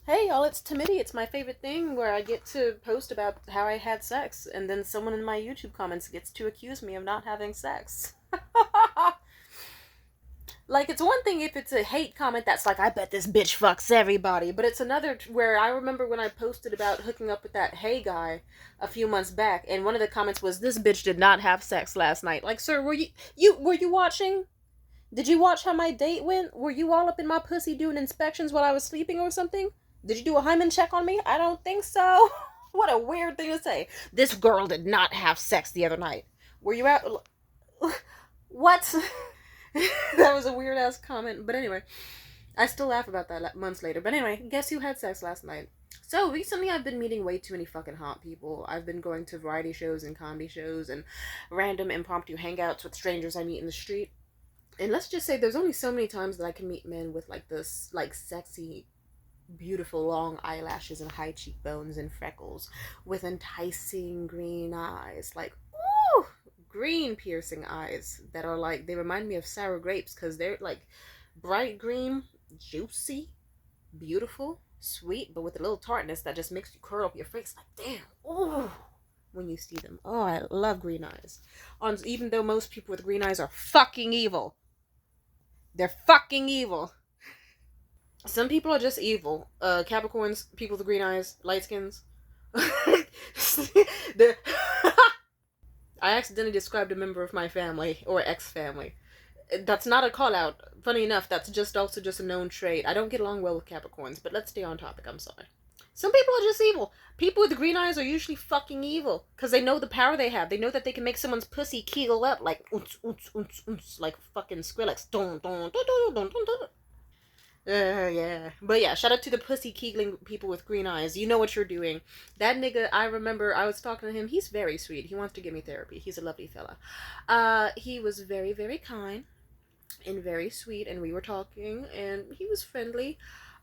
Hey y'all, it's Timidity. It's my favorite thing where I get to post about how I had sex, and then someone in my YouTube comments gets to accuse me of not having sex. Like, it's one thing if it's a hate comment that's like, I bet this bitch fucks everybody, but it's another where I remember when I posted about hooking up with that hey guy a few months back, and one of the comments was, this bitch did not have sex last night. Like, sir, were you watching? Did you watch how my date went? Were you all up in my pussy doing inspections while I was sleeping or something? Did you do a hymen check on me? I don't think so. What a weird thing to say. This girl did not have sex the other night. Were you out? What? That was a weird ass comment. But anyway, I still laugh about that months later. But anyway, guess who had sex last night? So recently I've been meeting way too many fucking hot people. I've been going to variety shows and comedy shows and random impromptu hangouts with strangers I meet in the street. And let's just say there's only so many times that I can meet men with like this like sexy, beautiful long eyelashes and high cheekbones and freckles with enticing green eyes, like ooh, green piercing eyes that are like, they remind me of sour grapes because they're like bright green, juicy, beautiful, sweet, but with a little tartness that just makes you curl up your face like damn, ooh, when you see them. Oh, I love green eyes. Even though most people with green eyes are fucking evil. They're fucking evil. Some people are just evil. Capricorns, people with green eyes, light skins. The I accidentally described a member of my family, or ex-family. That's not a call-out. Funny enough, that's also just a known trait. I don't get along well with Capricorns, but let's stay on topic, I'm sorry. Some people are just evil. People with green eyes are usually fucking evil. Because they know the power they have. They know that they can make someone's pussy kegel up like oons, oons, oons, oons, like fucking Skrillex. Dun, dun, dun, dun, dun, dun, dun. Yeah. But yeah, shout out to the pussy keegling people with green eyes. You know what you're doing. That nigga, I remember I was talking to him. He's very sweet. He wants to give me therapy. He's a lovely fella. He was very, very kind and very sweet, and we were talking, and he was friendly.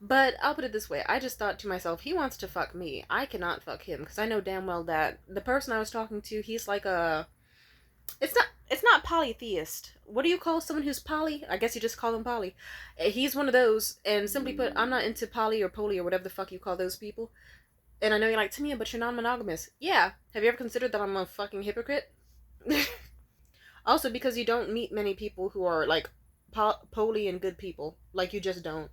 But I'll put it this way. I just thought to myself, he wants to fuck me. I cannot fuck him, because I know damn well that the person I was talking to, he's like a... It's not polytheist. What do you call someone who's poly? I guess you just call him poly. He's one of those, and simply put, I'm not into poly or poly or whatever the fuck you call those people. And I know you're like, Tamia, but you're non-monogamous. Yeah. Have you ever considered that I'm a fucking hypocrite? Also, because you don't meet many people who are like poly and good people. Like, you just don't.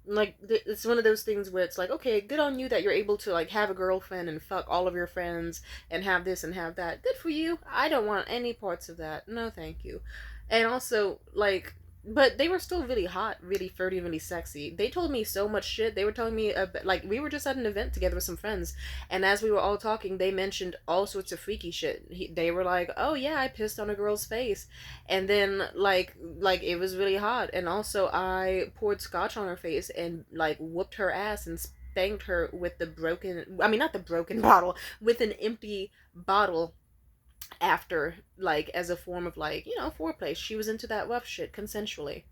Like, it's one of those things where it's like, okay, good on you that you're able to like have a girlfriend and fuck all of your friends and have this and have that. Good for you. I don't want any parts of that. No, thank you. And also, like, but they were still really hot, really flirty, really sexy. They told me so much shit. They were telling me like, we were just at an event together with some friends, and as we were all talking, they mentioned all sorts of freaky shit. They were like, oh yeah, I pissed on a girl's face, and then like it was really hot, and also I poured scotch on her face and like whooped her ass and spanked her with the broken, I mean, not the broken bottle, with an empty bottle after, like, as a form of, like, foreplay. She was into that rough shit consensually.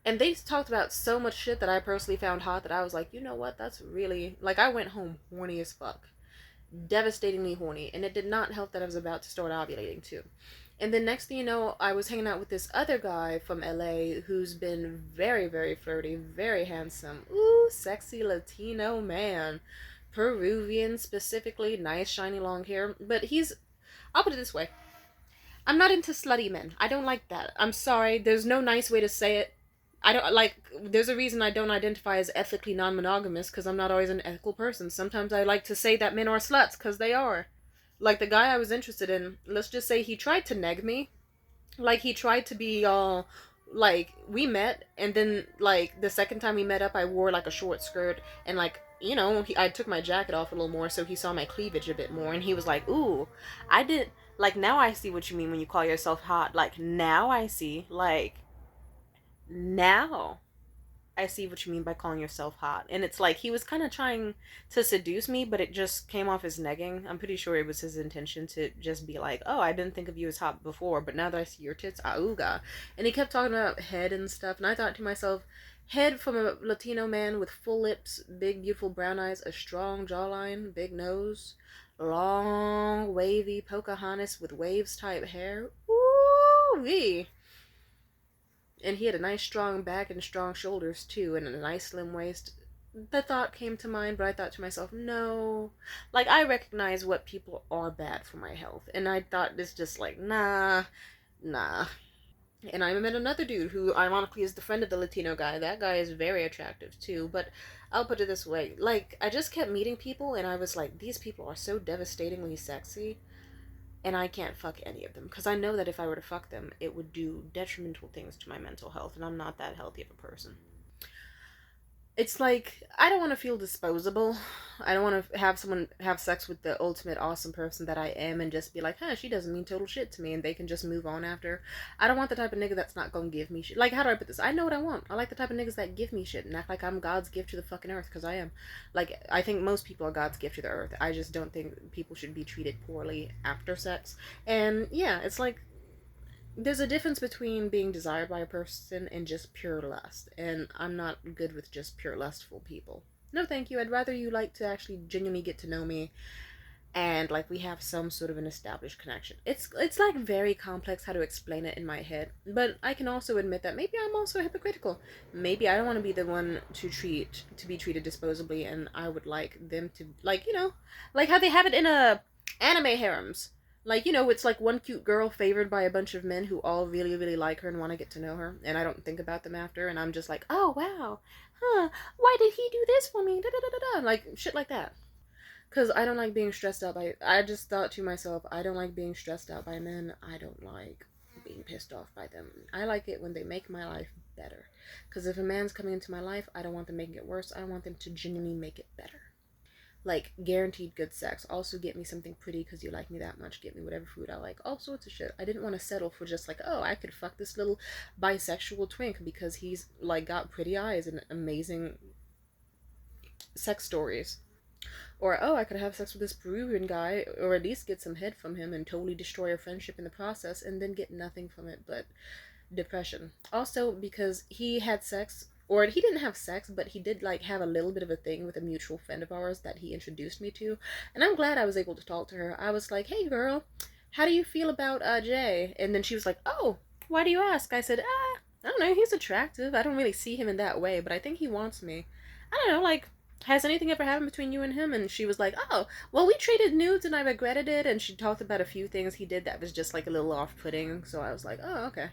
And they talked about so much shit that I personally found hot that I was like, you know what, that's really, like, I went home horny as fuck. Devastatingly horny. And it did not help that I was about to start ovulating too. And then next thing you know, I was hanging out with this other guy from LA who's been very, very flirty, very handsome. Ooh, sexy Latino man. Peruvian specifically, nice shiny long hair. But I'll put it this way. I'm not into slutty men. I don't like that. I'm sorry. There's no nice way to say it. I don't like. There's a reason I don't identify as ethically non-monogamous, because I'm not always an ethical person. Sometimes I like to say that men are sluts, because they are. Like the guy I was interested in, let's just say he tried to neg me. Like, he tried to be all like, we met, and then like the second time we met up, I wore like a short skirt, and like, I took my jacket off a little more so he saw my cleavage a bit more, and he was like, ooh, I did, like, now I see what you mean when you call yourself hot. Like, now I see, like, now I see what you mean by calling yourself hot. And it's like, he was kind of trying to seduce me, but it just came off as negging. I'm pretty sure it was his intention to just be like, oh, I didn't think of you as hot before, but now that I see your tits, auga. And he kept talking about head and stuff, and I thought to myself, head from a Latino man with full lips, big, beautiful brown eyes, a strong jawline, big nose, long, wavy Pocahontas with waves type hair. Ooh-wee. And he had a nice strong back and strong shoulders too, and a nice slim waist. the thought came to mind, but I thought to myself, no. Like, I recognize what people are bad for my health. And I thought it's just like, nah, nah. And I met another dude who, ironically, is the friend of the Latino guy. That guy is very attractive, too. But I'll put it this way. Like, I just kept meeting people, and I was like, these people are so devastatingly sexy, and I can't fuck any of them. Because I know that if I were to fuck them, it would do detrimental things to my mental health, and I'm not that healthy of a person. It's like, I don't want to feel disposable. I don't want to have someone have sex with the ultimate awesome person that I am and just be like, huh, she doesn't mean total shit to me, and they can just move on after. I don't want the type of nigga that's not gonna give me shit. Like, how do I put this? I know what I want. I like the type of niggas that give me shit and act like I'm God's gift to the fucking earth, because I am. Like, I think most people are God's gift to the earth. I just don't think people should be treated poorly after sex. And yeah, it's like, there's a difference between being desired by a person and just pure lust, and I'm not good with just pure lustful people. No, thank you. I'd rather you like to actually genuinely get to know me, and like we have some sort of an established connection. It's like very complex how to explain it in my head, but I can also admit that maybe I'm also hypocritical. Maybe I don't want to be the one to be treated disposably, and I would like them to, like, like how they have it in a anime harems. Like, it's like one cute girl favored by a bunch of men who all really, really like her and want to get to know her, and I don't think about them after, and I'm just like, oh wow, huh, why did he do this for me? Da da da da da, like shit like that. Because I don't like being stressed out by. I just thought to myself, I don't like being stressed out by men. I don't like being pissed off by them. I like it when they make my life better. Because if a man's coming into my life, I don't want them making it worse. I want them to genuinely make it better. Like, guaranteed good sex. Also, get me something pretty because you like me that much. Get me whatever food I like. All sorts of shit. I didn't want to settle for just like, oh, I could fuck this little bisexual twink because he's, like, got pretty eyes and amazing sex stories. Or, oh, I could have sex with this Peruvian guy, or at least get some head from him and totally destroy our friendship in the process, and then get nothing from it but depression. Also, because he had sex, or he didn't have sex, but he did, like, have a little bit of a thing with a mutual friend of ours that he introduced me to, and I'm glad I was able to talk to her. I was like, hey, girl, how do you feel about, Jay? And then she was like, oh, why do you ask? I said, I don't know, he's attractive. I don't really see him in that way, but I think he wants me. I don't know, like, has anything ever happened between you and him? And she was like, oh, well, we traded nudes and I regretted it. And she talked about a few things he did that was just like a little off-putting. So I was like, oh, okay.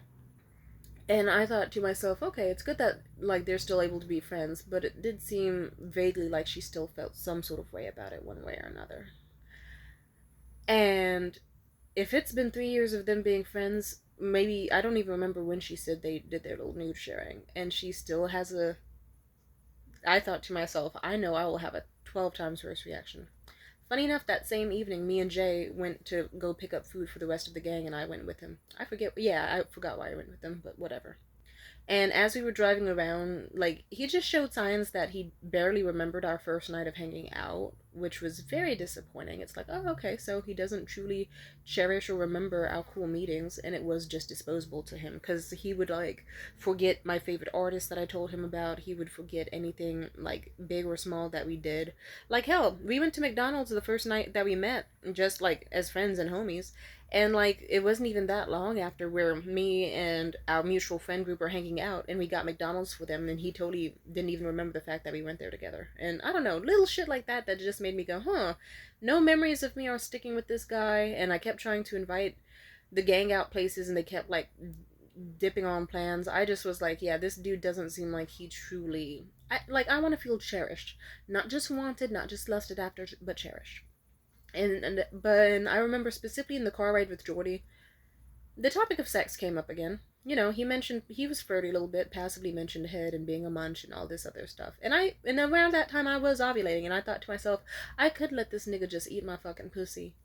And I thought to myself, okay, it's good that like they're still able to be friends, but it did seem vaguely like she still felt some sort of way about it one way or another. And if it's been 3 years of them being friends, maybe I don't even remember when she said they did their little nude sharing, and she still has a. I thought to myself, I know I will have a 12 times worse reaction. Funny enough, that same evening, me and Jay went to go pick up food for the rest of the gang, and I went with him. I forgot why I went with them, but whatever. And as we were driving around, like, he just showed signs that he barely remembered our first night of hanging out, which was very disappointing. It's like, oh, okay, so he doesn't truly cherish or remember our cool meetings, and it was just disposable to him, because he would, like, forget my favorite artist that I told him about. He would forget anything, like, big or small that we did. Like, hell, we went to McDonald's the first night that we met, just, like, as friends and homies, and like it wasn't even that long after where me and our mutual friend group were hanging out and we got McDonald's for them and he totally didn't even remember the fact that we went there together. And I don't know, little shit like that that just made me go, huh, no memories of me are sticking with this guy. And I kept trying to invite the gang out places and they kept like dipping on plans. I just was like, yeah, this dude doesn't seem like he truly I want to feel cherished. Not just wanted, not just lusted after, but cherished. But I remember specifically in the car ride with Jordy, the topic of sex came up again. He mentioned he was flirty a little bit, passively mentioned head and being a munch and all this other stuff. And around that time I was ovulating, and I thought to myself, I could let this nigga just eat my fucking pussy,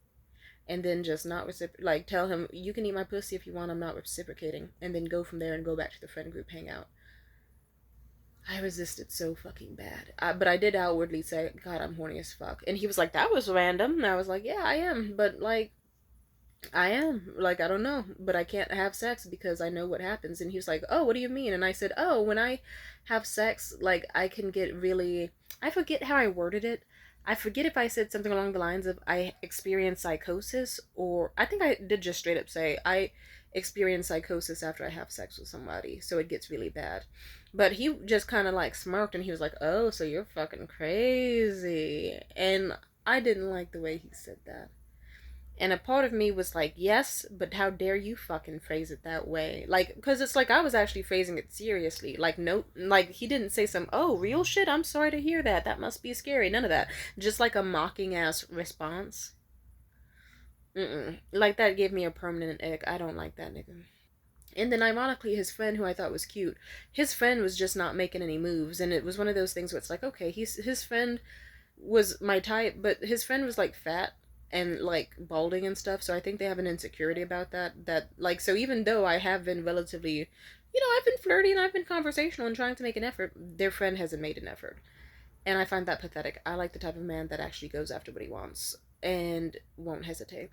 and then just not like tell him you can eat my pussy if you want, I'm not reciprocating, and then go from there and go back to the friend group hangout. I resisted so fucking bad. But I did outwardly say, God, I'm horny as fuck. And he was like, that was random. And I was like, yeah, I am. But, like, I am. Like, I don't know, but I can't have sex because I know what happens. And he was like, oh, what do you mean? And I said, oh, when I have sex, like, I can get really. I forget how I worded it. I forget if I said something along the lines of I experience psychosis, or I think I did just straight up say I experience psychosis after I have sex with somebody, so it gets really bad. But he just kind of like smirked and he was like, oh, so you're fucking crazy. And I didn't like the way he said that. And a part of me was like, yes, but how dare you fucking phrase it that way? Like, because it's like I was actually phrasing it seriously. Like, no, like he didn't say some, oh, real shit, I'm sorry to hear that. That must be scary. None of that. Just like a mocking ass response. Mm-mm. Like, that gave me a permanent ick. I don't like that nigga. And then, ironically, his friend, who I thought was cute, his friend was just not making any moves. And it was one of those things where it's like, okay, his friend was my type, but his friend was like fat and like balding and stuff, so I think they have an insecurity about that like, so even though I have been relatively, I've been flirty and I've been conversational and trying to make an effort, their friend hasn't made an effort. And I find that pathetic. I like the type of man that actually goes after what he wants and won't hesitate.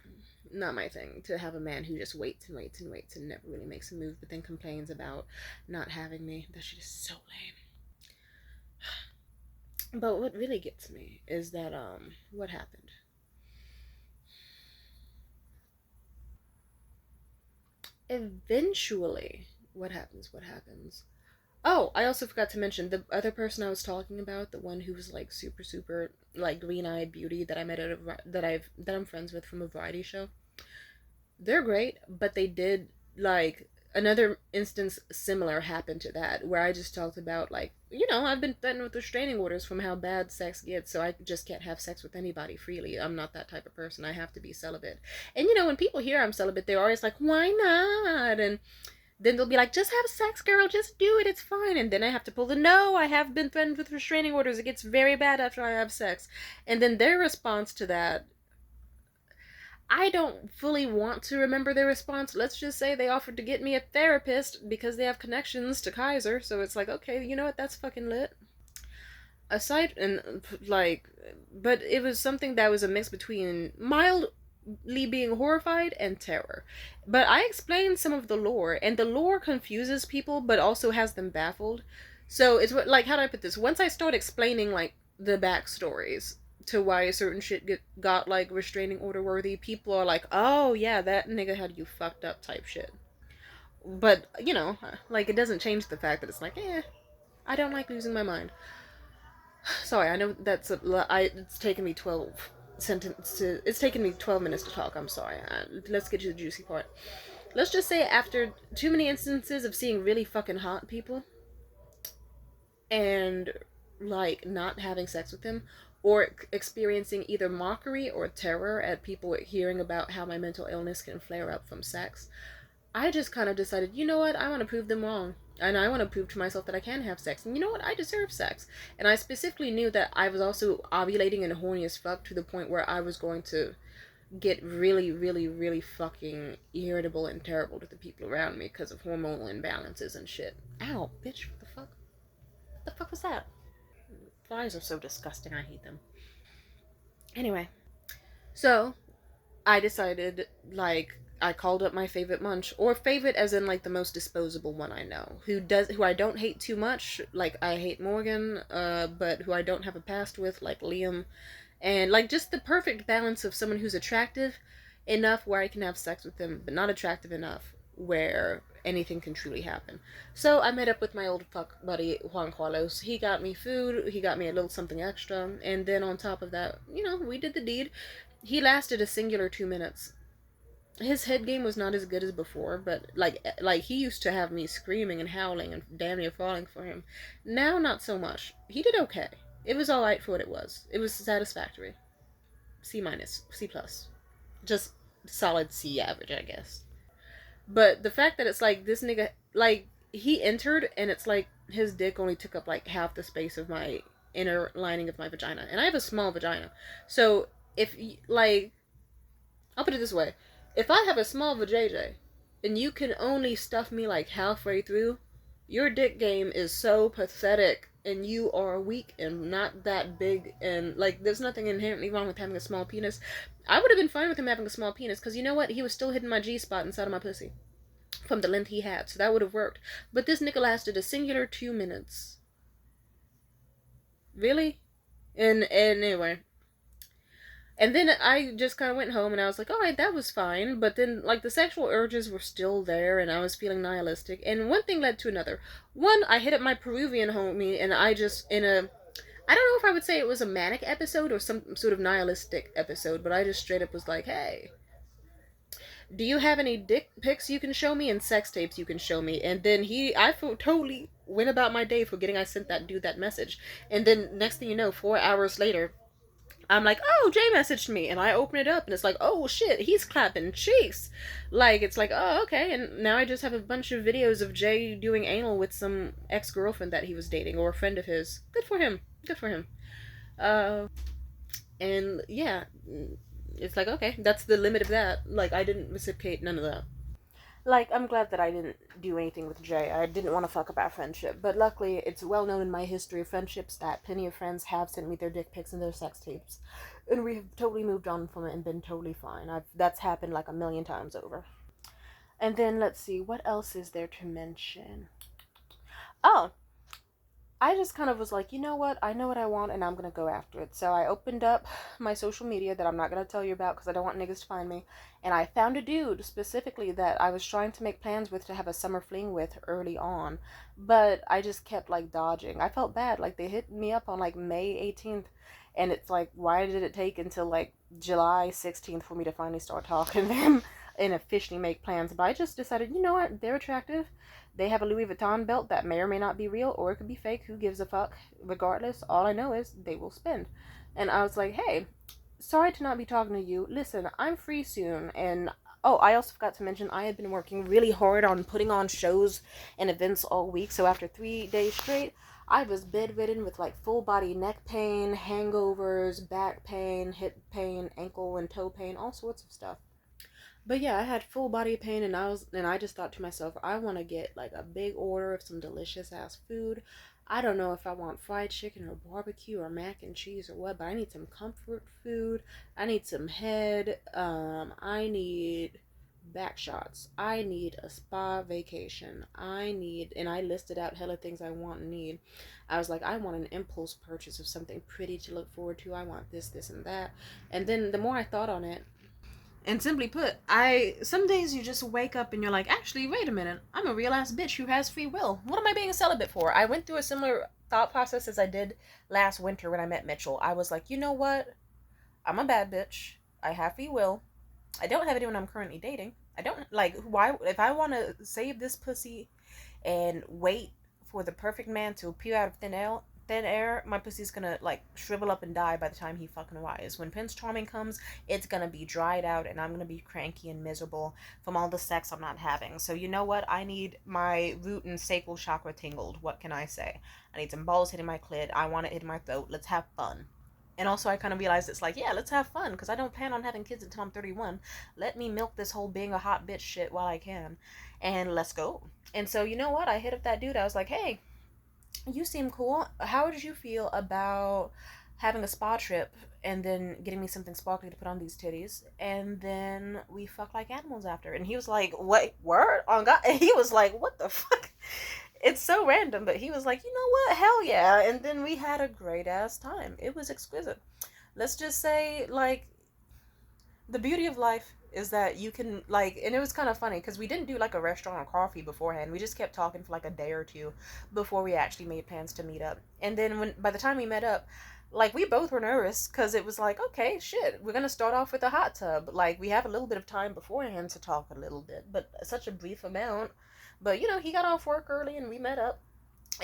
Not my thing to have a man who just waits and waits and waits and never really makes a move, but then complains about not having me. That shit is so lame. But what really gets me is that what happened? Eventually, what happens? What happens? Oh, I also forgot to mention the other person I was talking about, the one who was like super super like green-eyed beauty that I met at that I'm friends with from a variety show. They're great, but they did like another instance similar happened to that where I just talked about like, I've been threatened with restraining orders from how bad sex gets, so I just can't have sex with anybody freely. I'm not that type of person. I have to be celibate. And when people hear I'm celibate, they're always like, why not? And then they'll be like, just have sex, girl, just do it, it's fine. And then I have to pull the no, I have been threatened with restraining orders, it gets very bad after I have sex. And then their response to that, I don't fully want to remember their response. Let's just say they offered to get me a therapist because they have connections to Kaiser. So it's like, okay, you know what? That's fucking lit. Aside and like, but it was something that was a mix between mildly being horrified and terror. But I explained some of the lore, and the lore confuses people, but also has them baffled. So it's like, how do I put this? Once I start explaining like the backstories to why certain shit got like restraining order worthy, people are like, oh yeah, that nigga had you fucked up type shit. But like, it doesn't change the fact that it's like, I don't like losing my mind. Sorry, I know that's it's taken me 12 minutes to talk. I'm sorry. Let's get to the juicy part. Let's just say after too many instances of seeing really fucking hot people and like not having sex with them, or experiencing either mockery or terror at people hearing about how my mental illness can flare up from sex, I just kind of decided, you know what, I want to prove them wrong. And I want to prove to myself that I can have sex. And you know what, I deserve sex. And I specifically knew that I was also ovulating and horny as fuck, to the point where I was going to get really, really, really fucking irritable and terrible to the people around me because of hormonal imbalances and shit. Ow, bitch, what the fuck? What the fuck was that? Flies are so disgusting, I hate them. Anyway, so I decided, like, I called up my favorite munch, or favorite as in like the most disposable one I know, who I don't hate too much, like I hate Morgan, but who I don't have a past with, like Liam, and like just the perfect balance of someone who's attractive enough where I can have sex with them, but not attractive enough where anything can truly happen. So I met up with my old fuck buddy Juan Carlos. He got me food, he got me a little something extra, and then on top of that, we did the deed. He lasted a singular 2 minutes. His head game was not as good as before, but like he used to have me screaming and howling and damn near falling for him. Now not so much. He did okay. It was all right for what it was. It was satisfactory. C minus, C plus, just solid C average, I guess. But the fact that it's like this nigga, like he entered and it's like his dick only took up like half the space of my inner lining of my vagina, and I have a small vagina, so if like, I'll put it this way: if I have a small vajayjay and you can only stuff me like halfway through, Your dick game is so pathetic, and you are weak and not that big, and like there's nothing inherently wrong with having a small penis. I would have been fine with him having a small penis, because you know what? He was still hitting my G spot inside of my pussy from the length he had, so that would have worked. But this nigga lasted a singular 2 minutes. Really? And anyway. And then I just kind of went home and I was like, all right, that was fine. But then, like, the sexual urges were still there and I was feeling nihilistic. And one thing led to another. One, I hit up my Peruvian homie and I just, I don't know if I would say it was a manic episode or some sort of nihilistic episode, but I just straight up was like, hey, do you have any dick pics you can show me and sex tapes you can show me? And then totally went about my day forgetting I sent that dude that message. And then next thing you know, 4 hours later, I'm like, oh, Jay messaged me, and I open it up, and it's like, oh shit, he's clapping cheeks. Like, it's like, oh, okay, and now I just have a bunch of videos of Jay doing anal with some ex-girlfriend that he was dating, or a friend of his. Good for him. Good for him. And yeah, it's like, okay, that's the limit of that. Like, I didn't reciprocate none of that. Like, I'm glad that I didn't do anything with Jay. I didn't want to fuck up our friendship. But luckily, it's well known in my history of friendships that plenty of friends have sent me their dick pics and their sex tapes. And we have totally moved on from it and been totally fine. That's happened like a million times over. And then, let's see, what else is there to mention? Oh, I just kind of was like, you know what? I know what I want and I'm going to go after it. So I opened up my social media that I'm not going to tell you about because I don't want niggas to find me. And I found a dude specifically that I was trying to make plans with to have a summer fling with early on. But I just kept like dodging. I felt bad. Like they hit me up on like May 18th. And it's like, why did it take until like July 16th for me to finally start talking to them and officially make plans? But I just decided, you know what? They're attractive. They have a Louis Vuitton belt that may or may not be real, or it could be fake. Who gives a fuck? Regardless, all I know is they will spend. And I was like, hey, sorry to not be talking to you. Listen, I'm free soon. And oh, I also forgot to mention I had been working really hard on putting on shows and events all week. So after 3 days straight, I was bedridden with like full body neck pain, hangovers, back pain, hip pain, ankle and toe pain, all sorts of stuff. But yeah, I had full body pain and I just thought to myself, I want to get like a big order of some delicious ass food. I don't know if I want fried chicken or barbecue or mac and cheese or what, but I need some comfort food. I need some head. I need back shots. I need a spa vacation. And I listed out hella things I want and need. I was like, I want an impulse purchase of something pretty to look forward to. I want this, this, and that. And then the more I thought on it, and simply put, some days you just wake up and you're like, actually, wait a minute, I'm a real ass bitch who has free will. What am I being a celibate for? I went through a similar thought process as I did last winter when I met Mitchell. I was like, you know what? I'm a bad bitch. I have free will. I don't have anyone I'm currently dating. I don't like why if I want to save this pussy and wait for the perfect man to appear out of thin air, my pussy's gonna like shrivel up and die by the time he fucking arrives. When Prince Charming comes, it's gonna be dried out and I'm gonna be cranky and miserable from all the sex I'm not having. So you know what? I need my root and sacral chakra tingled. What can I say? I need some balls hitting my clit. I want it hitting my throat. Let's have fun. And also I kind of realized it's like, yeah, let's have fun because I don't plan on having kids until I'm 31. Let me milk this whole being a hot bitch shit while I can. And let's go. And so you know what? I hit up that dude. I was like, hey, you seem cool. How did you feel about having a spa trip and then getting me something sparkly to put on these titties? And then we fuck like animals after. And he was like, what? Word? On God? And he was like, what the fuck? It's so random. But he was like, you know what? Hell yeah. And then we had a great ass time. It was exquisite. Let's just say, like, the beauty of life is that you can like, and it was kind of funny because we didn't do like a restaurant or coffee beforehand. We just kept talking for like a day or two before we actually made plans to meet up. And then by the time we met up, like we both were nervous because it was like, okay, shit, we're gonna start off with a hot tub. Like we have a little bit of time beforehand to talk a little bit, but such a brief amount. But you know, he got off work early and we met up.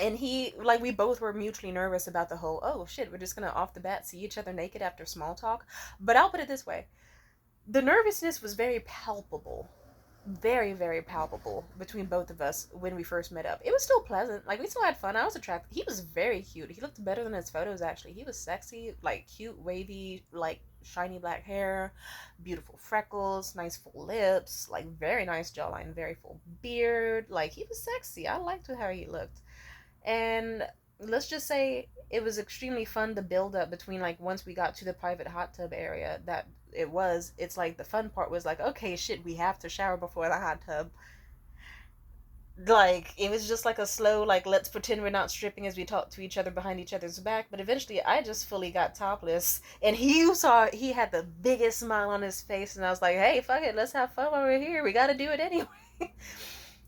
And we both were mutually nervous about the whole, oh shit, we're just gonna off the bat see each other naked after small talk. But I'll put it this way, the nervousness was very palpable. very, very palpable between both of us when we first met up. It was still pleasant. Like, we still had fun. I was attracted. He was very cute. He looked better than his photos, actually. He was sexy, like, cute, wavy, like, shiny black hair, beautiful freckles, nice full lips, like, very nice jawline, very full beard. Like, he was sexy. I liked how he looked. And let's just say it was extremely fun to build up between, like, once we got to the private hot tub area. That it's like the fun part was like, okay, shit, we have to shower before the hot tub. Like, it was just like a slow, like, let's pretend we're not stripping as we talk to each other behind each other's back. But eventually I just fully got topless, and he had the biggest smile on his face, and I was like, hey, fuck it, let's have fun while we're here, we gotta do it anyway.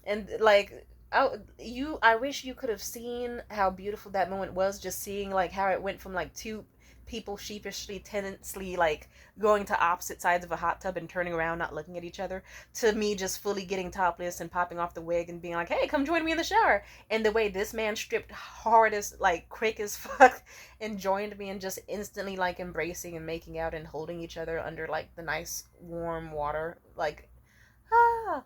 And like, I wish you could have seen how beautiful that moment was, just seeing like how it went from like two people sheepishly tenantly like going to opposite sides of a hot tub and turning around not looking at each other, to me just fully getting topless and popping off the wig and being like, hey, come join me in the shower. And the way this man stripped hard as like quick as fuck and joined me, and just instantly like embracing and making out and holding each other under like the nice warm water, like, ah.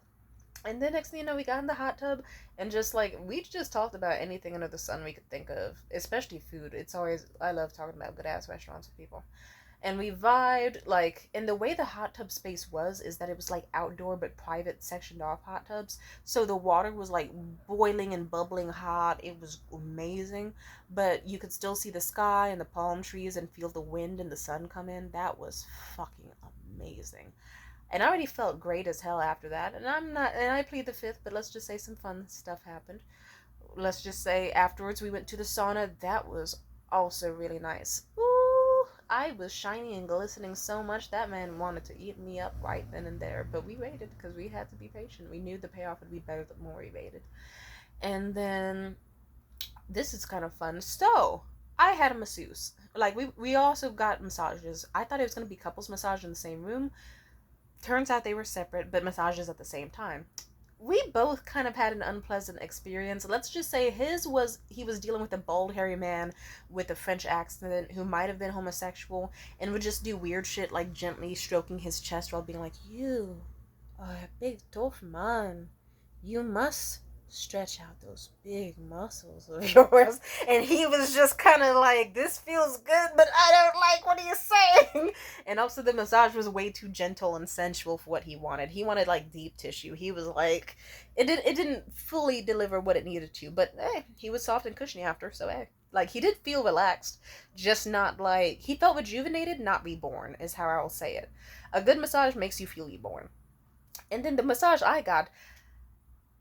And then next thing you know, we got in the hot tub, and just like, we just talked about anything under the sun we could think of, especially food. It's always, I love talking about good ass restaurants with people. And we vibed, like, and the way the hot tub space was is that it was like outdoor but private sectioned off hot tubs. So the water was like boiling and bubbling hot. It was amazing. But you could still see the sky and the palm trees and feel the wind and the sun come in. That was fucking amazing. And I already felt great as hell after that. And I plead the fifth, but let's just say some fun stuff happened. Let's just say afterwards we went to the sauna. That was also really nice. Ooh, I was shiny and glistening so much that man wanted to eat me up right then and there. But we waited because we had to be patient. We knew the payoff would be better the more we waited. And then this is kind of fun. So I had a masseuse. Like, we also got massages. I thought it was going to be couples massage in the same room. Turns out they were separate, but massages at the same time. We both kind of had an unpleasant experience. Let's just say he was dealing with a bald, hairy man with a French accent who might have been homosexual and would just do weird shit like gently stroking his chest while being like, you are a big tough man. You must stretch out those big muscles of yours. And he was just kind of like, this feels good, but I don't like what he's saying. And also the massage was way too gentle and sensual for what he wanted. He wanted like deep tissue. He was like, it didn't fully deliver what it needed to, but hey, he was soft and cushiony after, so hey. Like, he did feel relaxed, just not like, he felt rejuvenated, not reborn, is how I'll say it. A good massage makes you feel reborn. And then the massage I got,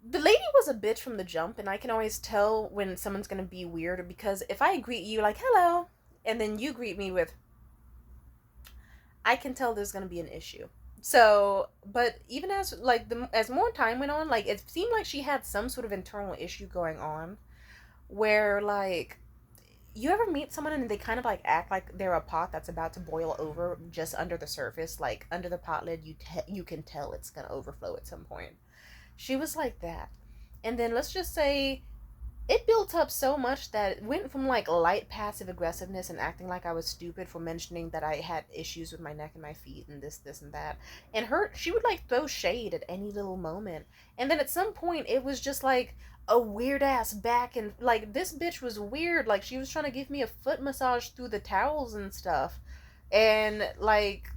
the lady was a bitch from the jump, and I can always tell when someone's gonna be weird, because if I greet you like, hello, and then you greet me with, I can tell there's gonna be an issue. So, but even as, like, as more time went on, like, it seemed like she had some sort of internal issue going on, where, like, you ever meet someone and they kind of, like, act like they're a pot that's about to boil over just under the surface, like, under the pot lid, you can tell it's gonna overflow at some point. She was like that. And then let's just say it built up so much that it went from like light passive aggressiveness and acting like I was stupid for mentioning that I had issues with my neck and my feet and this and that. And she would like throw shade at any little moment. And then at some point it was just like a weird ass back, and like, this bitch was weird. Like, she was trying to give me a foot massage through the towels and stuff. And like,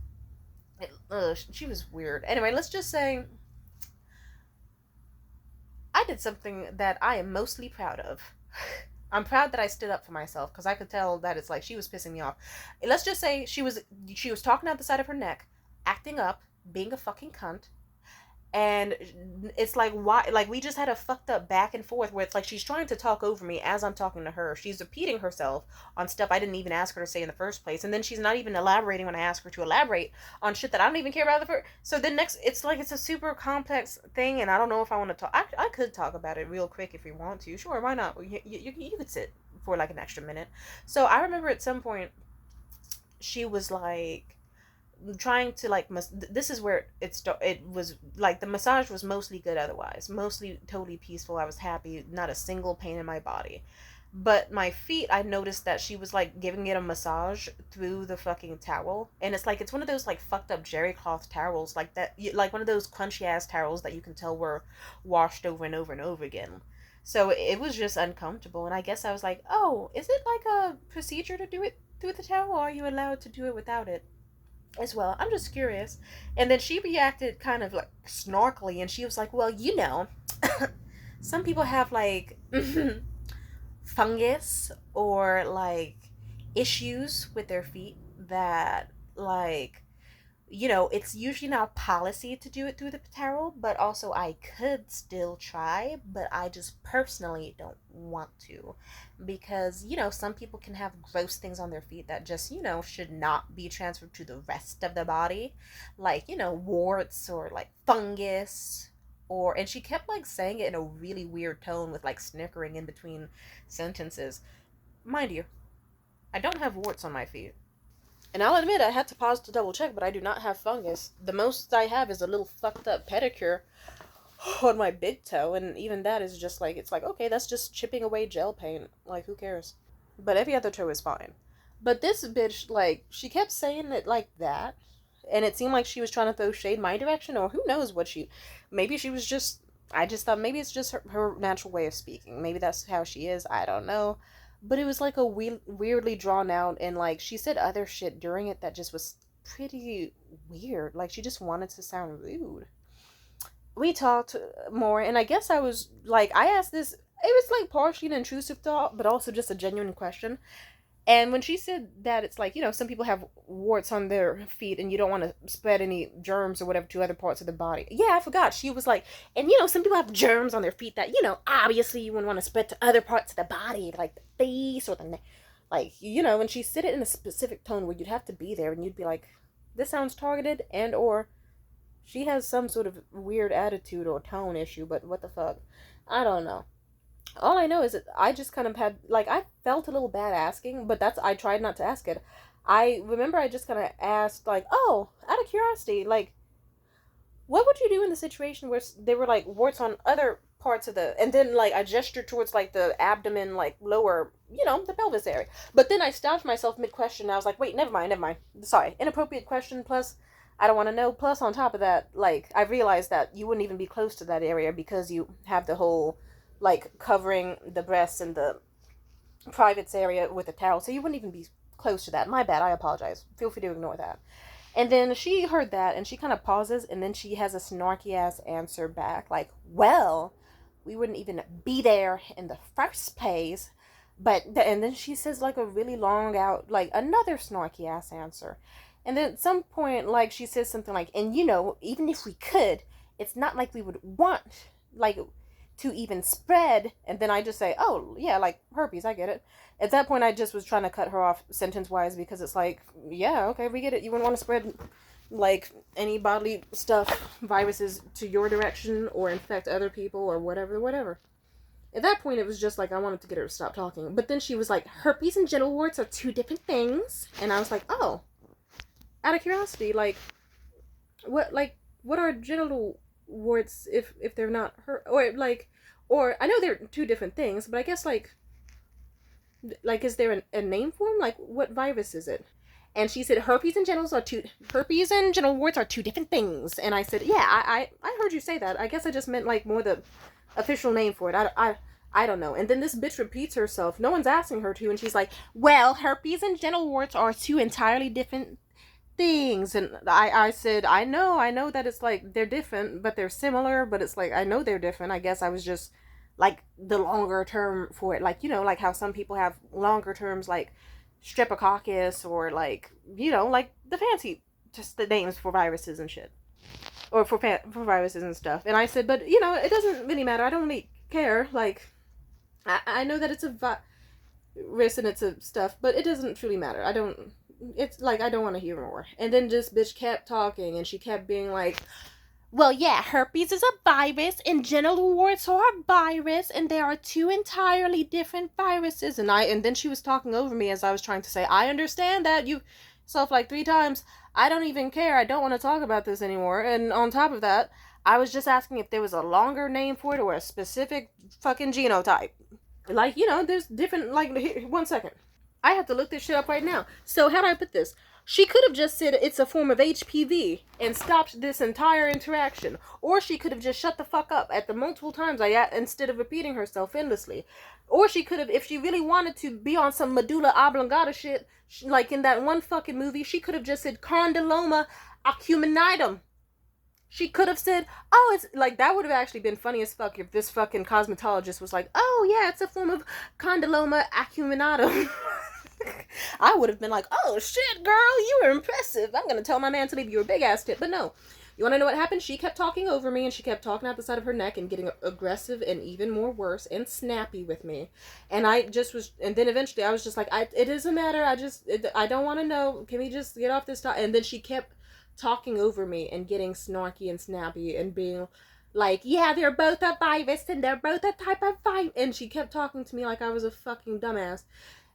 she was weird. Anyway, let's just say I did something that I am mostly proud of. I'm proud that I stood up for myself, because I could tell that it's like she was pissing me off. Let's just say she was talking out the side of her neck, acting up, being a fucking cunt. And it's like, why? Like, we just had a fucked up back and forth where it's like she's trying to talk over me as I'm talking to her. She's repeating herself on stuff I didn't even ask her to say in the first place. And then she's not even elaborating when I ask her to elaborate on shit that I don't even care about the first. So then next, it's like, it's a super complex thing, and I don't know if I want to talk. I could talk about it real quick if we want to. Sure, why not? You could sit for like an extra minute. So I remember at some point, she was like, trying to like, this is where it was like, the massage was mostly good, otherwise mostly totally peaceful. I was happy, not a single pain in my body. But my feet, I noticed that she was like giving it a massage through the fucking towel, and it's like it's one of those like fucked up jerry cloth towels, like that, like one of those crunchy ass towels that you can tell were washed over and over and over again. So it was just uncomfortable, and I guess I was like, oh, is it like a procedure to do it through the towel, or are you allowed to do it without it as well? I'm just curious. And then she reacted kind of like snarkily, and she was like, well, some people have like fungus or like issues with their feet that like it's usually not policy to do it through the towel, but also I could still try, but I just personally don't want to because some people can have gross things on their feet that just should not be transferred to the rest of the body, like warts or like fungus. Or, and she kept like saying it in a really weird tone with like snickering in between sentences. Mind you, I don't have warts on my feet. And I'll admit I had to pause to double check, but I do not have fungus. The most I have is a little fucked up pedicure on my big toe, and even that is just like, it's like, okay, that's just chipping away gel paint. Like, who cares? But every other toe is fine. But this bitch, like, she kept saying it like that, and it seemed like she was trying to throw shade my direction, or who knows what maybe she was just, I just thought maybe it's just her natural way of speaking. Maybe that's how she is, I don't know. But it was like a weirdly drawn out, and like she said other shit during it that just was pretty weird. Like she just wanted to sound rude. We talked more, and I guess I was like, I asked this, it was like partially an intrusive thought, but also just a genuine question. And when she said that, it's like, some people have warts on their feet and you don't want to spread any germs or whatever to other parts of the body. Yeah, I forgot. She was like, and some people have germs on their feet that, obviously you wouldn't want to spread to other parts of the body, like the face or the neck. Like, and she said it in a specific tone where you'd have to be there and you'd be like, this sounds targeted, and or she has some sort of weird attitude or tone issue, but what the fuck? I don't know. All I know is that I just kind of had, like, I felt a little bad asking, but I tried not to ask it. I remember I just kind of asked, like, oh, out of curiosity, like, what would you do in the situation where there were, like, warts on other parts of and then, like, I gestured towards, like, the abdomen, like, lower, the pelvis area. But then I stopped myself mid-question, and I was like, wait, never mind. Sorry, inappropriate question, plus, I don't want to know. Plus, on top of that, like, I realized that you wouldn't even be close to that area because you have the whole, like, covering the breasts and the privates area with a towel, so you wouldn't even be close to that. My bad, I apologize. Feel free to ignore that. And then she heard that, and she kind of pauses, and then she has a snarky ass answer back, like, well, we wouldn't even be there in the first place. And then she says, like, a really long out, like, another snarky ass answer. And then at some point, like, she says something like, and even if we could, it's not like we would want, like, to even spread. And then I just say, oh yeah, like herpes, I get it. At that point I just was trying to cut her off sentence wise, because it's like, yeah, okay, we get it, you wouldn't want to spread like any bodily stuff, viruses to your direction or infect other people or whatever. At that point it was just like I wanted to get her to stop talking. But then she was like, herpes and genital warts are two different things. And I was like, oh, out of curiosity, like what are genital warts if they're not her, or I know they're two different things, but I guess like is there a name for them? Like, what virus is it? And she said herpes and genital warts are two different things. And I said, yeah, I heard you say that. I guess I just meant like more the official name for it. I don't know. And then this bitch repeats herself. No one's asking her to, and she's like, well, herpes and genital warts are two entirely different things. And I said, I know that it's like they're different, but they're similar. But it's like, I know they're different. I guess I was just like the longer term for it, like like how some people have longer terms like streptococcus, or like like the fancy, just the names for viruses and shit, or for viruses and stuff. And I said, but it doesn't really matter, I don't really care, like I know that it's a virus and it's a stuff, but it doesn't truly matter. It's like I don't want to hear more. And then this bitch kept talking, and she kept being like, well, yeah, herpes is a virus and genital warts are a virus, and they are two entirely different viruses. And then she was talking over me as I was trying to say, I understand that, you self like 3 times. I don't even care. I don't want to talk about this anymore. And on top of that, I was just asking if there was a longer name for it or a specific fucking genotype. Like, there's different, like, here, 1 second. I have to look this shit up right now. So how do I put this? She could have just said it's a form of HPV and stopped this entire interaction. Or she could have just shut the fuck up at the multiple times instead of repeating herself endlessly. Or she could have, if she really wanted to be on some medulla oblongata shit, like in that one fucking movie, she could have just said condyloma acuminatum. She could have said, oh, it's like, that would have actually been funny as fuck if this fucking cosmetologist was like, oh yeah, it's a form of condyloma acuminatum. I would have been like, oh shit, girl, you were impressive. I'm gonna tell my man to leave you a big ass tip. But no. You want to know what happened? She kept talking over me, and she kept talking out the side of her neck and getting aggressive and even more worse and snappy with me. And I just was, and then eventually I was just like, it doesn't matter. I don't want to know. Can we just get off this topic? And then she kept talking over me and getting snarky and snappy and being like, yeah, they're both a virus and they're both a type of virus. And she kept talking to me like I was a fucking dumbass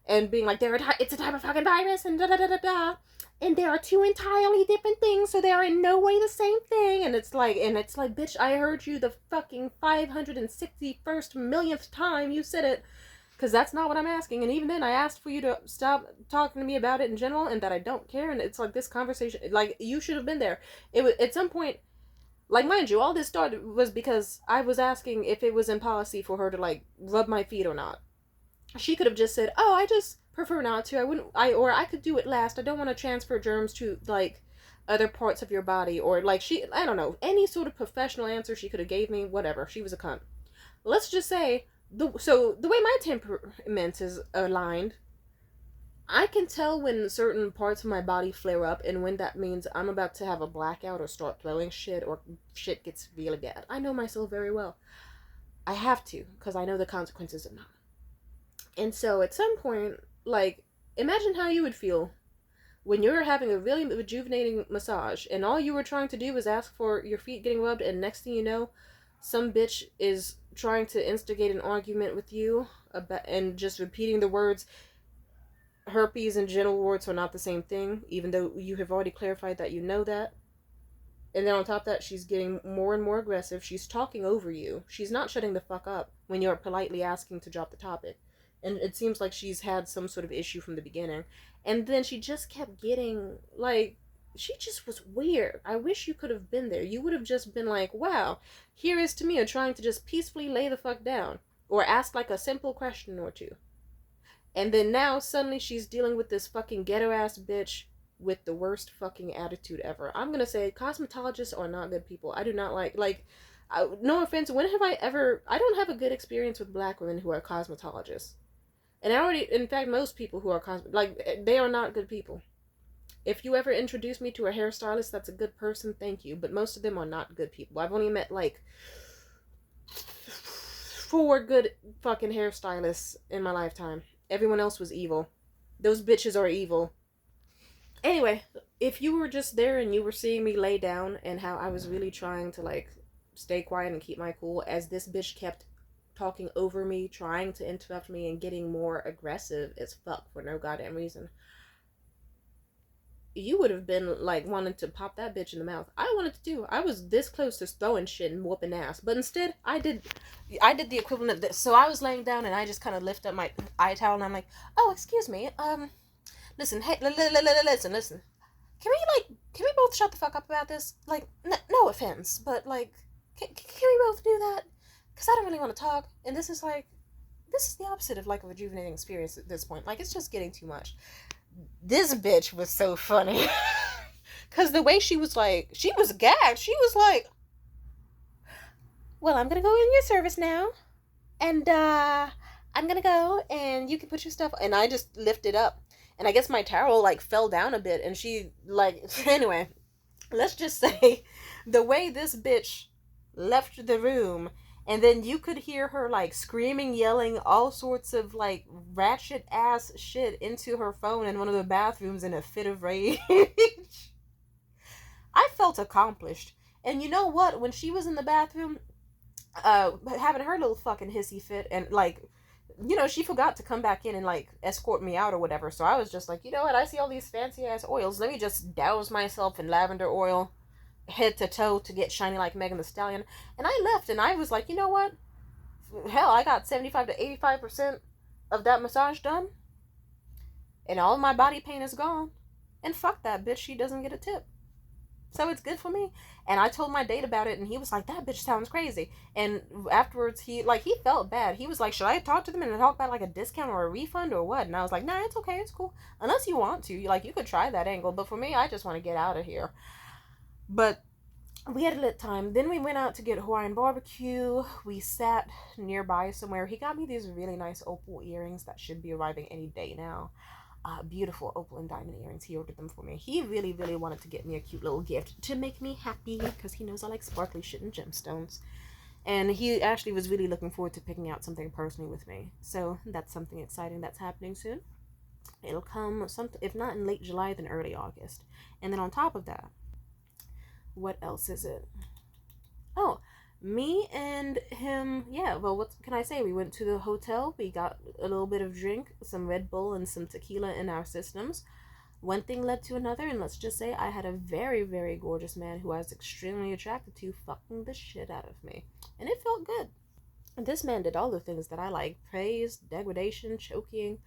and being like, it's a type of fucking virus and da da da da da. And there are two entirely different things, so they are in no way the same thing. And it's like, bitch, I heard you the fucking 561st millionth time you said it. Because that's not what I'm asking. And even then, I asked for you to stop talking to me about it in general and that I don't care. And it's like this conversation, like, you should have been there. It was, at some point, like, mind you, all this started was because I was asking if it was in policy for her to, like, rub my feet or not. She could have just said, oh, I just prefer not to. Or I could do it last. I don't want to transfer germs to, like, other parts of your body. Or, like, I don't know, any sort of professional answer she could have gave me, whatever. She was a cunt. Let's just say, so the way my temperament is aligned, I can tell when certain parts of my body flare up and when that means I'm about to have a blackout or start throwing shit or shit gets really bad. I know myself very well. I have to, because I know the consequences of not. And so at some point, like, imagine how you would feel when you're having a really rejuvenating massage and all you were trying to do was ask for your feet getting rubbed, and next thing you know, some bitch is trying to instigate an argument with you about, and just repeating the words, herpes and genital warts are not the same thing, even though you have already clarified that you know that. And then on top of that, she's getting more and more aggressive. She's talking over you. She's not shutting the fuck up when you're politely asking to drop the topic. And it seems like she's had some sort of issue from the beginning. And then she just kept getting, like, she just was weird. I wish you could have been there. You would have just been like, wow, here is Tamia trying to just peacefully lay the fuck down. Or ask, like, a simple question or two. And then now, suddenly, she's dealing with this fucking ghetto-ass bitch with the worst fucking attitude ever. I'm gonna say, cosmetologists are not good people. I do not like, no offense, when have I don't have a good experience with black women who are cosmetologists. And in fact, most people who are they are not good people. If you ever introduce me to a hairstylist that's a good person, thank you. But most of them are not good people. I've only met, like, 4 good fucking hairstylists in my lifetime. Everyone else was evil. Those bitches are evil. Anyway, if you were just there and you were seeing me lay down and how I was really trying to, like, stay quiet and keep my cool as this bitch kept talking over me, trying to interrupt me, and getting more aggressive as fuck for no goddamn reason, you would have been, like, wanting to pop that bitch in the mouth. I wanted to do. I was this close to throwing shit and whooping ass. But instead, I did the equivalent of this. So I was laying down and I just kind of lift up my eye towel and I'm like, oh, excuse me, listen, hey, listen. Can we both shut the fuck up about this? Like, no offense, but, like, can we both do that? Because I don't really want to talk. And this is the opposite of, like, a rejuvenating experience at this point. Like, it's just getting too much. This bitch was so funny. Because the way she was, like, she was gagged. She was like, well, I'm going to go in your service now. And, I'm going to go and you can put your stuff. And I just lifted up. And I guess my towel, like, fell down a bit. And she, like, anyway, let's just say the way this bitch left the room, and then you could hear her, like, screaming, yelling all sorts of, like, ratchet ass shit into her phone in one of the bathrooms in a fit of rage. I felt accomplished. And you know what? When she was in the bathroom, having her little fucking hissy fit, and, like, you know, she forgot to come back in and, like, escort me out or whatever. So I was just like, you know what? I see all these fancy ass oils. Let me just douse myself in lavender oil, head to toe, to get shiny like Megan Thee Stallion. And I left and I was like, you know what? hell, I got 75 to 85% of that massage done, and all my body pain is gone. And fuck that bitch, she doesn't get a tip. So it's good for me. And I told my date about it, and he was like, that bitch sounds crazy. And afterwards, he felt bad. He was like, should I talk to them and talk about like a discount or a refund or what? And I was like, nah, it's okay, it's cool. Unless you want to. Like, you could try that angle. But for me, I just want to get out of here. But we had a lit time. Then we went out to get Hawaiian BBQ. We sat nearby somewhere. He got me these really nice opal earrings that should be arriving any day now. Beautiful opal and diamond earrings. He ordered them for me. He really, really wanted to get me a cute little gift to make me happy because he knows I like sparkly shit and gemstones. And he actually was really looking forward to picking out something personally with me. So that's something exciting that's happening soon. It'll come, if not in late July, then early August. And then on top of that, what else is it? Oh, me and him, yeah, well, what can I say? We went to the hotel, we got a little bit of drink, some Red Bull and some tequila in our systems. One thing led to another, and let's just say I had a very, very gorgeous man who I was extremely attracted to fucking the shit out of me. And it felt good. And this man did all the things that I like: praise, degradation, choking.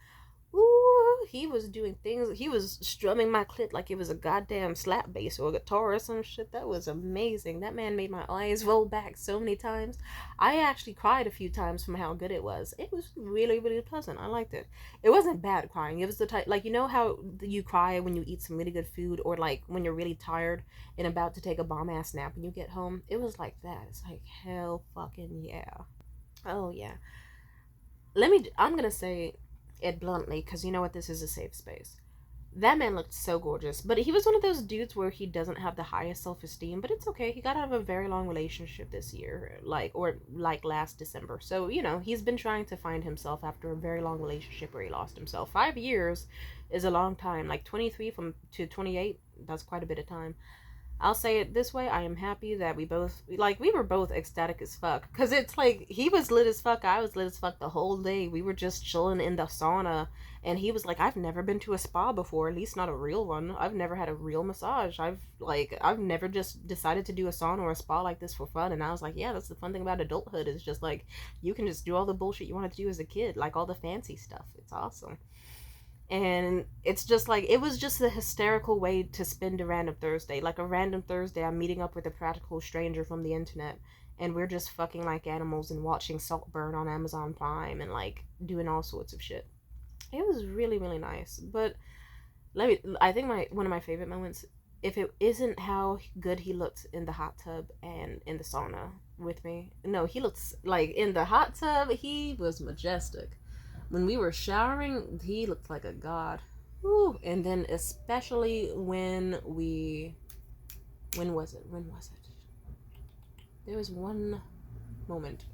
Ooh, he was doing things. He was strumming my clit like it was a goddamn slap bass or a guitar or some shit. That was amazing. That man made my eyes roll back so many times. I actually cried a few times from how good it was. It was really, really pleasant. I liked it. It wasn't bad crying. It was the type, like, you know how you cry when you eat some really good food, or like when you're really tired and about to take a bomb ass nap when you get home? It was like that. It's like, hell fucking yeah. Oh yeah. I'm gonna say it bluntly, because you know what, this is a safe space. That man looked so gorgeous, but he was one of those dudes where he doesn't have the highest self-esteem, but it's okay. He got out of a very long relationship this year, like last December. So, you know, he's been trying to find himself after a very long relationship where he lost himself. 5 years is a long time. Like 23 to 28, that's quite a bit of time. I'll say it this way: I am happy that we were both ecstatic as fuck. Because it's like, he was lit as fuck, I was lit as fuck the whole day. We were just chilling in the sauna. And he was like, I've never been to a spa before, at least not a real one. I've never had a real massage. I've never just decided to do a sauna or a spa like this for fun. And I was like, yeah, that's the fun thing about adulthood, is just like, you can just do all the bullshit you wanted to do as a kid, like all the fancy stuff. It's awesome. And it's just like, it was just a hysterical way to spend a random Thursday. Like a random Thursday, I'm meeting up with a practical stranger from the internet, and we're just fucking like animals and watching Saltburn on Amazon Prime and like doing all sorts of shit. It was really, really nice. But I think one of my favorite moments, if it isn't how good he looked in the hot tub and in the sauna with me. No, he looks like, in the hot tub, he was majestic. When we were showering, he looked like a god. Woo. And then especially when was it? There was one moment.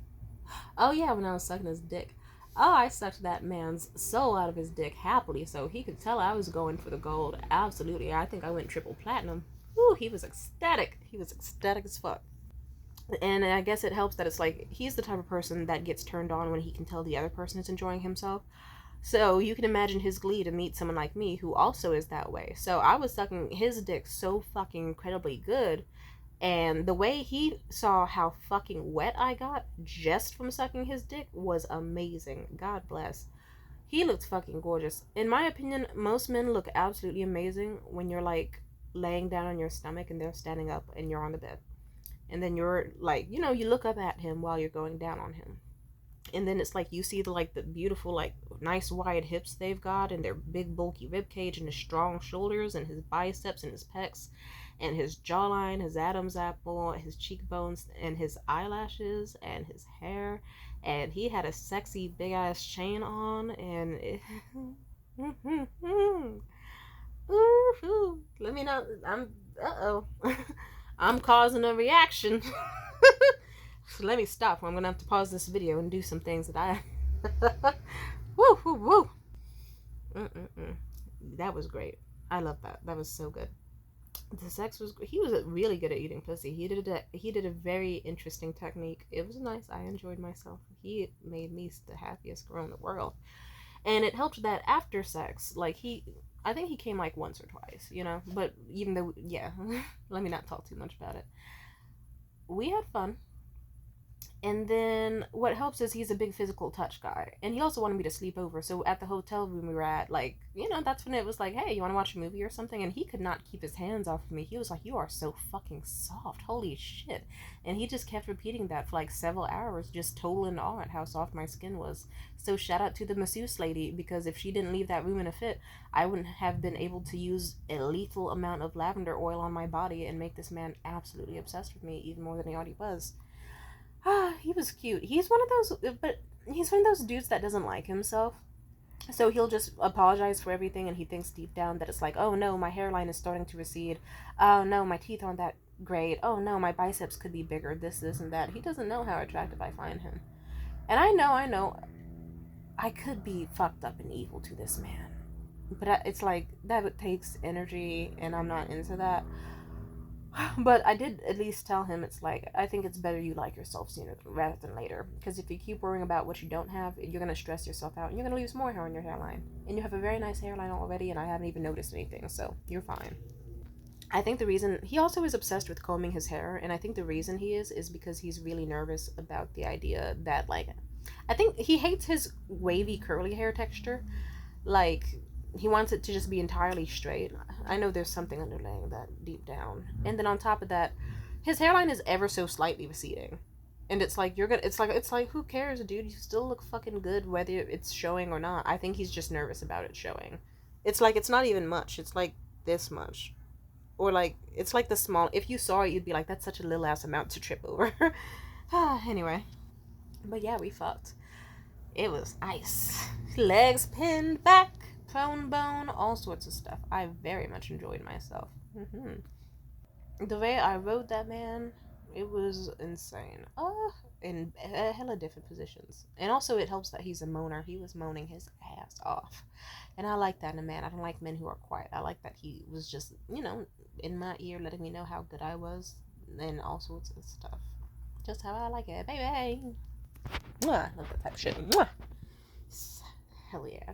Oh yeah, when I was sucking his dick. Oh, I sucked that man's soul out of his dick happily, so he could tell I was going for the gold. Absolutely. I think I went triple platinum. Woo, he was ecstatic. He was ecstatic as fuck. And I guess it helps that it's like, he's the type of person that gets turned on when he can tell the other person is enjoying himself. So you can imagine his glee to meet someone like me who also is that way. So I was sucking his dick so fucking incredibly good, and the way he saw how fucking wet I got just from sucking his dick was amazing. God bless. He looked fucking gorgeous. In my opinion, most men look absolutely amazing when you're like laying down on your stomach and they're standing up and you're on the bed. And then you're like, you know, you look up at him while you're going down on him. And then it's like, you see the beautiful, like, nice wide hips they've got, and their big bulky rib cage, and his strong shoulders, and his biceps, and his pecs, and his jawline, his Adam's apple, his cheekbones, and his eyelashes, and his hair. And he had a sexy big ass chain on, and it... Let me know. I'm causing a reaction. So let me stop. I'm gonna have to pause this video and do some things that I woo woo woo. That was great. I love that. That was so good. The sex was, he was really good at eating pussy. He did a very interesting technique. It was nice. I enjoyed myself. He made me the happiest girl in the world. And it helped that after sex, like, I think he came like once or twice, you know, but even though, yeah, let me not talk too much about it. We had fun. And then what helps is he's a big physical touch guy. And he also wanted me to sleep over. So at the hotel room we were at, like, that's when it was like, hey, you want to watch a movie or something? And he could not keep his hands off of me. He was like, you are so fucking soft. Holy shit. And he just kept repeating that for like several hours, just total in awe at how soft my skin was. So shout out to the masseuse lady, because if she didn't leave that room in a fit, I wouldn't have been able to use a lethal amount of lavender oil on my body and make this man absolutely obsessed with me even more than he already was. He was cute. He's one of those dudes that doesn't like himself. So he'll just apologize for everything, and he thinks deep down that it's like, oh no, my hairline is starting to recede. Oh no, my teeth aren't that great. Oh no, my biceps could be bigger. This, and that. He doesn't know how attractive I find him. And I know, I could be fucked up and evil to this man. But it's like, that takes energy, and I'm not into that. But I did at least tell him, it's like, I think it's better you like yourself sooner rather than later. Because if you keep worrying about what you don't have, you're going to stress yourself out, and you're going to lose more hair on your hairline. And you have a very nice hairline already, and I haven't even noticed anything, so you're fine. I think the reason, he also is obsessed with combing his hair, and I think the reason he is because he's really nervous about the idea that, like, I think he hates his wavy curly hair texture. Like, he wants it to just be entirely straight. I know there's something underlying that deep down. And then on top of that, his hairline is ever so slightly receding. And it's like, it's like who cares, dude? You still look fucking good whether it's showing or not. I think he's just nervous about it showing. It's like, it's not even much. It's like this much. Or like, it's like the small, if you saw it, you'd be like, that's such a little ass amount to trip over. Anyway. But yeah, we fucked. It was nice. Legs pinned back, prone bone, all sorts of stuff. I very much enjoyed myself. The way I rode that man, it was insane. In hella different positions. And also it helps that he's a moaner. He was moaning his ass off. And I like that in a man. I don't like men who are quiet. I like that he was just, in my ear letting me know how good I was and all sorts of stuff. Just how I like it, baby. Mwah, love that type of shit. Mwah. Hell yeah.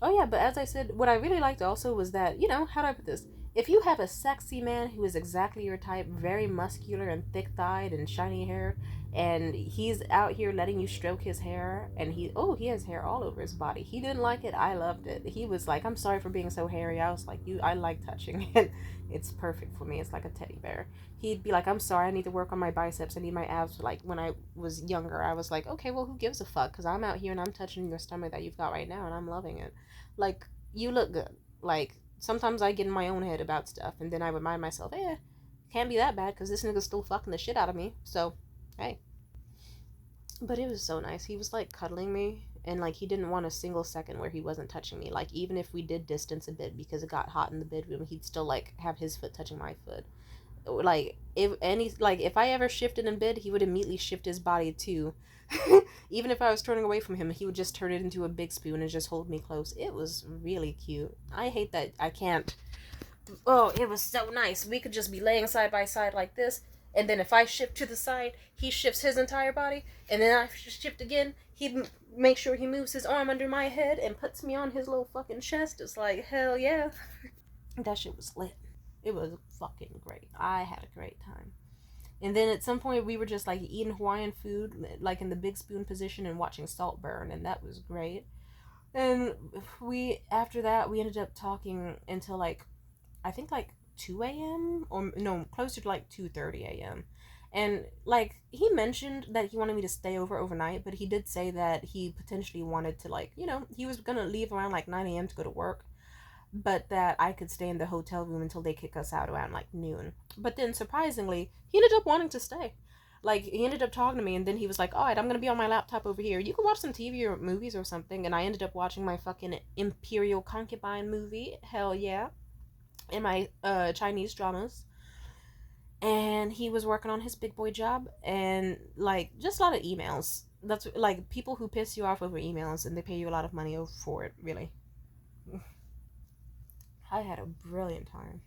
Oh yeah, but as I said, what I really liked also was that, how do I put this? If you have a sexy man who is exactly your type, very muscular and thick-thighed and shiny hair, and he's out here letting you stroke his hair, and he has hair all over his body. He didn't like it, I loved it. He was like, I'm sorry for being so hairy. I was like, I like touching it. It's perfect for me. It's like a teddy bear. He'd be like, I'm sorry, I need to work on my biceps. I need my abs. Like, when I was younger, I was like, okay, well, who gives a fuck? Because I'm out here and I'm touching your stomach that you've got right now, and I'm loving it. Like, you look good. Like, sometimes I get in my own head about stuff, and then I remind myself, can't be that bad, because this nigga's still fucking the shit out of me, so, hey. But it was so nice. He was, like, cuddling me, and, like, he didn't want a single second where he wasn't touching me. Like, even if we did distance a bit because it got hot in the bedroom, he'd still, like, have his foot touching my foot. Like, if I ever shifted in bed, he would immediately shift his body, too. Even if I was turning away from him, he would just turn it into a big spoon and just hold me close. It was really cute. I hate that I can't. Oh, it was so nice. We could just be laying side by side like this, and then if I shift to the side, he shifts his entire body, and then I shift again, he makes sure he moves his arm under my head and puts me on his little fucking chest. It's like, hell yeah. That shit was lit. It was fucking great. I had a great time. And then at some point we were just like eating Hawaiian food, like in the big spoon position, and watching salt burn, and that was great. And after that we ended up talking until like, I think like 2 a.m. or no, closer to like 2:30 a.m. And like, he mentioned that he wanted me to stay overnight, but he did say that he potentially wanted to, like, he was gonna leave around like 9 a.m. to go to work, but that I could stay in the hotel room until they kick us out around like noon. But then surprisingly, he ended up wanting to stay. Like, he ended up talking to me, and then he was like, alright, I'm gonna be on my laptop over here. You can watch some TV or movies or something. And I ended up watching my fucking Imperial Concubine movie. Hell yeah. And my Chinese dramas. And he was working on his big boy job, and like, just a lot of emails. That's like people who piss you off over emails, and they pay you a lot of money for it, really. I had a brilliant time.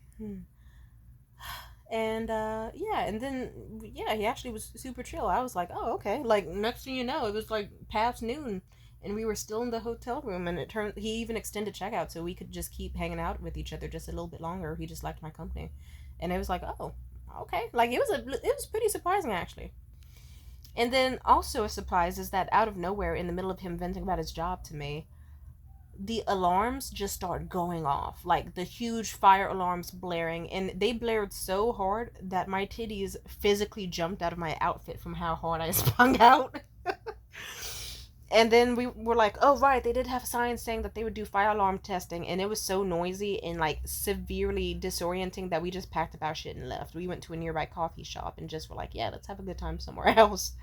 And and then he actually was super chill. I was like, oh, okay. Like, next thing you know, it was like past noon, and we were still in the hotel room, and he even extended checkout so we could just keep hanging out with each other just a little bit longer. He just liked my company, and it was like, oh, okay. Like, it was pretty surprising, actually. And then also a surprise is that out of nowhere, in the middle of him venting about his job to me, the alarms just start going off, like the huge fire alarms blaring, and they blared so hard that my titties physically jumped out of my outfit from how hard I spun out. And then we were like, oh right, they did have signs saying that they would do fire alarm testing, and it was so noisy and like severely disorienting that we just packed up our shit and left. We went to a nearby coffee shop and just were like, yeah, let's have a good time somewhere else.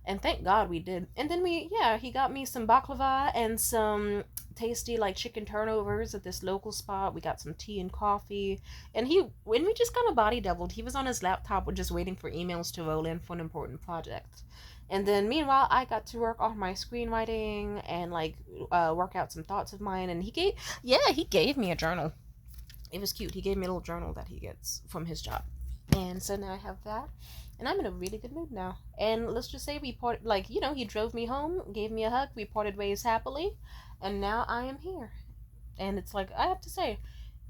And thank God we did. And then he got me some baklava and some tasty like chicken turnovers at this local spot. We got some tea and coffee. And when we just kind of body doubled, he was on his laptop just waiting for emails to roll in for an important project. And then meanwhile, I got to work on my screenwriting and like work out some thoughts of mine. And he gave me a journal. It was cute. He gave me a little journal that he gets from his job. And so now I have that. And I'm in a really good mood now. And let's just say we parted, like, he drove me home, gave me a hug, we parted ways happily, and now I am here. And it's like, I have to say,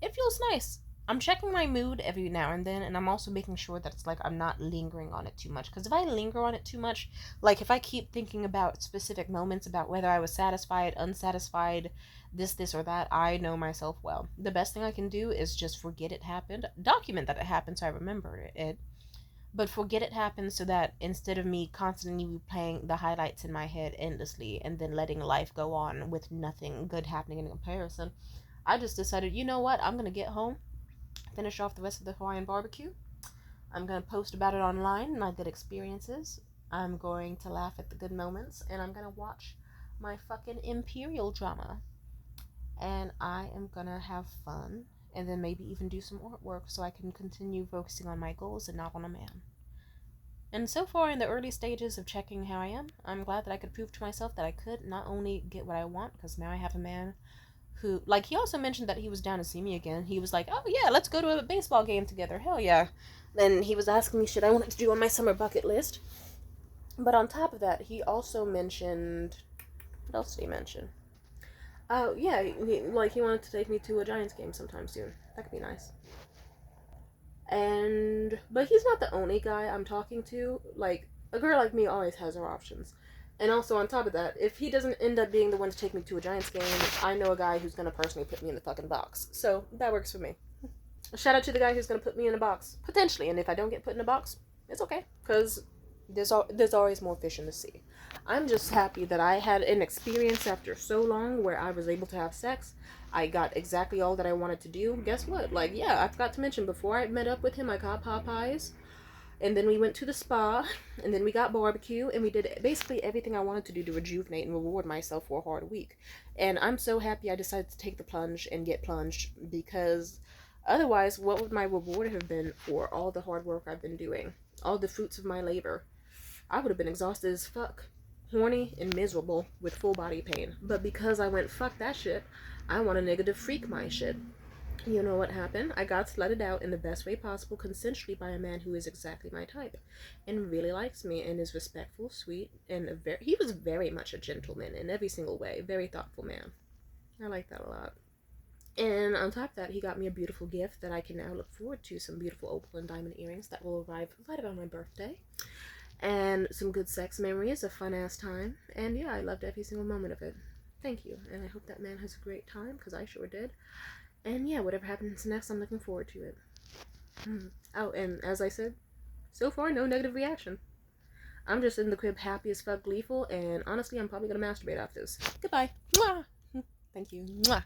it feels nice. I'm checking my mood every now and then, and I'm also making sure that it's like I'm not lingering on it too much. Because if I linger on it too much, like if I keep thinking about specific moments, about whether I was satisfied, unsatisfied, this or that, I know myself well. The best thing I can do is just forget it happened, document that it happened so I remember it, but forget it happened so that instead of me constantly replaying the highlights in my head endlessly and then letting life go on with nothing good happening in comparison, I just decided, you know what, I'm going to get home, finish off the rest of the Hawaiian BBQ. I'm going to post about it online, my good experiences. I'm going to laugh at the good moments, and I'm going to watch my fucking Imperial drama. And I am going to have fun, and then maybe even do some artwork so I can continue focusing on my goals and not on a man. And so far in the early stages of checking how I am, I'm glad that I could prove to myself that I could not only get what I want, because now I have a man who, like, he also mentioned that he was down to see me again. He was like, oh yeah, let's go to a baseball game together, hell yeah. Then he was asking me shit I wanted to do on my summer bucket list. But on top of that, he also mentioned, what else did he mention? Oh yeah, he wanted to take me to a Giants game sometime soon. That could be nice. But he's not the only guy I'm talking to. Like, a girl like me always has her options. And also on top of that, if he doesn't end up being the one to take me to a Giants game, I know a guy who's gonna personally put me in the fucking box. So that works for me. Shout out to the guy who's gonna put me in a box, potentially. And if I don't get put in a box, it's okay, because there's always more fish in the sea. I'm just happy that I had an experience after so long where I was able to have sex. I got exactly all that I wanted to do. Guess what? Like, yeah, I forgot to mention, before I met up with him, I got Popeyes. And then we went to the spa. And then we got barbecue. And we did basically everything I wanted to do to rejuvenate and reward myself for a hard week. And I'm so happy I decided to take the plunge and get plunged. Because otherwise, what would my reward have been for all the hard work I've been doing? All the fruits of my labor? I would have been exhausted as fuck. Horny and miserable with full body pain. But because I went fuck that shit, I want a nigga to freak my shit. You know what happened? I got slutted out in the best way possible, consensually, by a man who is exactly my type and really likes me and is respectful, sweet, and he was very much a gentleman in every single way. Very thoughtful man. I like that a lot. And on top of that, he got me a beautiful gift that I can now look forward to, some beautiful opal and diamond earrings that will arrive right around my birthday. And some good sex memories, a fun-ass time. And yeah, I loved every single moment of it. Thank you. And I hope that man has a great time, because I sure did. And yeah, whatever happens next, I'm looking forward to it. Oh, and as I said, so far, no negative reaction. I'm just in the crib happy as fuck, gleeful, and honestly, I'm probably going to masturbate after this. Goodbye. Mwah! Thank you. Mwah!